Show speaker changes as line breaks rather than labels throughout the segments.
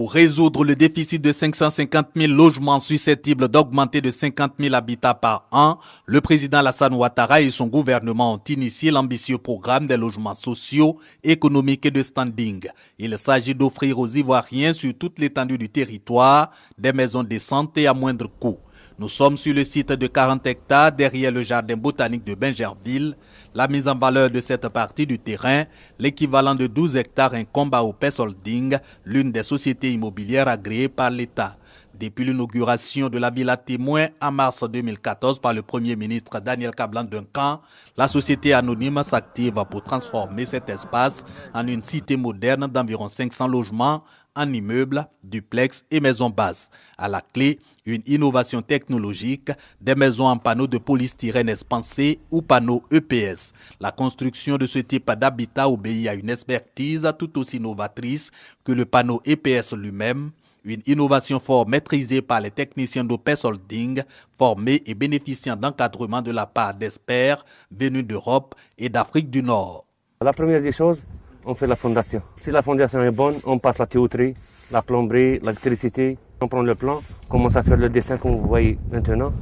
Pour résoudre le déficit de 550 000 logements susceptibles d'augmenter de 50 000 habitats par an, le président Alassane Ouattara et son gouvernement ont initié l'ambitieux programme des logements sociaux, économiques et de standing. Il s'agit d'offrir aux Ivoiriens sur toute l'étendue du territoire des maisons décentes et à moindre coût. Nous sommes sur le site de 40 hectares derrière le jardin botanique de Bingerville. La mise en valeur de cette partie du terrain, l'équivalent de 12 hectares, incombe à OPES Holding, l'une des sociétés immobilières agréées par l'État. Depuis l'inauguration de la Villa Témoin en mars 2014 par le Premier ministre Daniel Kablan-Duncan, la société anonyme s'active pour transformer cet espace en une cité moderne d'environ 500 logements en immeubles, duplex et maisons basses. À la clé, une innovation technologique, des maisons en panneaux de polystyrène expansé ou panneaux EPS. La construction de ce type d'habitat obéit à une expertise tout aussi novatrice que le panneau EPS lui-même. Une innovation fort maîtrisée par les techniciens d'OPES Holding, formés et bénéficiant d'encadrement de la part d'experts venus d'Europe et d'Afrique du Nord.
La première des choses, on fait la fondation. Si la fondation est bonne, on passe la tuyauterie, la plomberie, l'électricité. On prend le plan, on commence à faire le dessin comme vous voyez maintenant,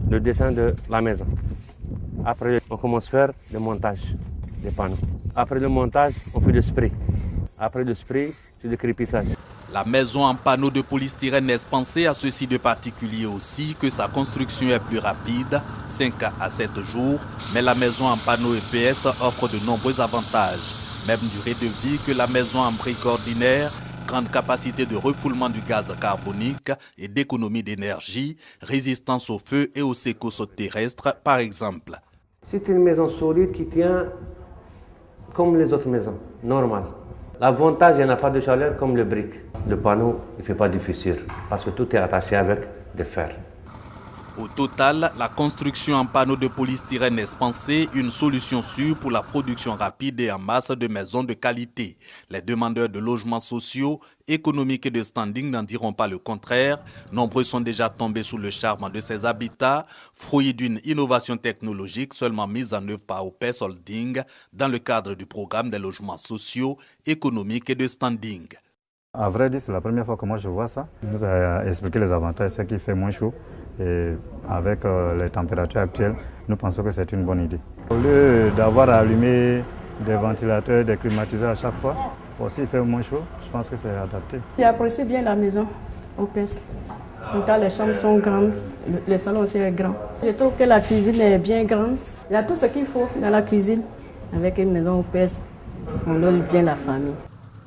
le dessin de la maison. Après, on commence à faire le montage des panneaux. Après le montage, on fait le spray. Après le spray, c'est le crépissage.
La maison en panneaux de polystyrène expansé a ceci de particulier aussi que sa construction est plus rapide, 5 à 7 jours, mais la maison en panneaux EPS offre de nombreux avantages. Même durée de vie que la maison en briques ordinaire, grande capacité de refoulement du gaz carbonique et d'économie d'énergie, résistance au feu et aux secousses terrestres par exemple.
C'est une maison solide qui tient comme les autres maisons, normales. L'avantage, il n'y a pas de chaleur comme le brique. Le panneau, il ne fait pas de fissure parce que tout est attaché avec des fers.
Au total, la construction en panneaux de polystyrène expansé, une solution sûre pour la production rapide et en masse de maisons de qualité. Les demandeurs de logements sociaux, économiques et de standing n'en diront pas le contraire. Nombreux sont déjà tombés sous le charme de ces habitats, fruits d'une innovation technologique seulement mise en œuvre par OPES Holding dans le cadre du programme des logements sociaux, économiques et de standing.
À vrai dire, c'est la première fois que moi je vois ça. Il nous a expliqué les avantages, c'est qu'il fait moins chaud. Et avec les températures actuelles, nous pensons que c'est une bonne idée. Au lieu d'avoir à allumer des ventilateurs, des climatiseurs à chaque fois, aussi il fait moins chaud, je pense que c'est adapté.
J'apprécie bien la maison OPES. Quand les chambres sont grandes, le salon aussi est grand. Je trouve que la cuisine est bien grande. Il y a tout ce qu'il faut dans la cuisine. Avec une maison OPES, on loge bien la famille.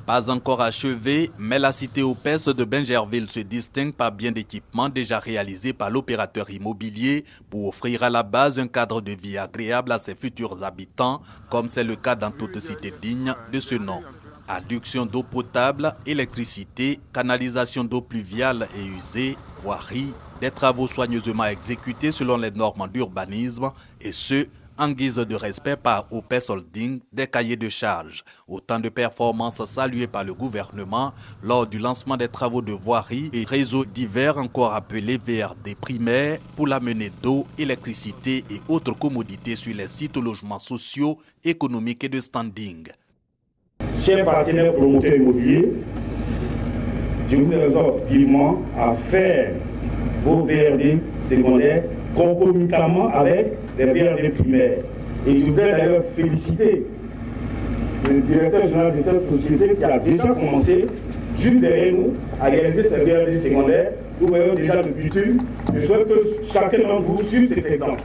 Pas encore achevé, mais la cité OPES de Bingerville se distingue par bien d'équipements déjà réalisés par l'opérateur immobilier pour offrir à la base un cadre de vie agréable à ses futurs habitants, comme c'est le cas dans toute cité digne de ce nom. Adduction d'eau potable, électricité, canalisation d'eau pluviale et usée, voirie, des travaux soigneusement exécutés selon les normes d'urbanisme et ce, en guise de respect par OPES Holding des cahiers de charges. Autant de performances saluées par le gouvernement lors du lancement des travaux de voirie et réseaux divers encore appelés VRD primaires pour l'amener d'eau, électricité et autres commodités sur les sites logements sociaux, économiques et de standing.
Chers partenaires promoteurs immobiliers, je vous exhorte vivement à faire vos VRD secondaires concomitamment avec les VRD primaires. Et je voudrais d'ailleurs féliciter le directeur général de cette société qui a déjà commencé, juste derrière nous, à réaliser ces VRD secondaires. Nous voyons déjà le bitume. Je souhaite que chacun d'entre vous suive cet exemple.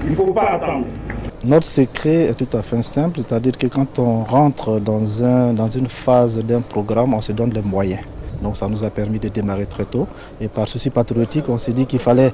Il ne faut pas attendre.
Notre secret est tout à fait simple, c'est-à-dire que quand on rentre dans une phase d'un programme, on se donne les moyens. Donc ça nous a permis de démarrer très tôt. Et par souci patriotique, on s'est dit qu'il fallait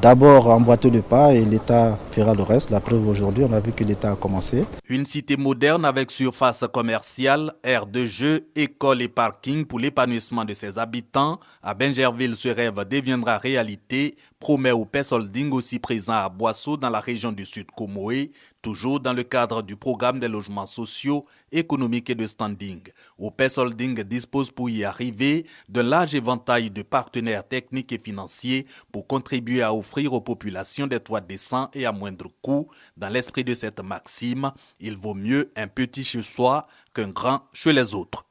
d'abord emboîter le pas et l'État fera le reste. La preuve aujourd'hui, on a vu que l'État a commencé.
Une cité moderne avec surface commerciale, aire de jeu, école et parking pour l'épanouissement de ses habitants. À Bingerville, ce rêve deviendra réalité, promet OPES Holding aussi présent à Boisseau dans la région du Sud Comoé, toujours dans le cadre du programme des logements sociaux, économiques et de standing. OPES Holding dispose pour y arriver de large éventail de partenaires techniques et financiers pour contribuer à offrir aux populations des toits décents et à moindre coût. Dans l'esprit de cette maxime, il vaut mieux un petit chez soi qu'un grand chez les autres.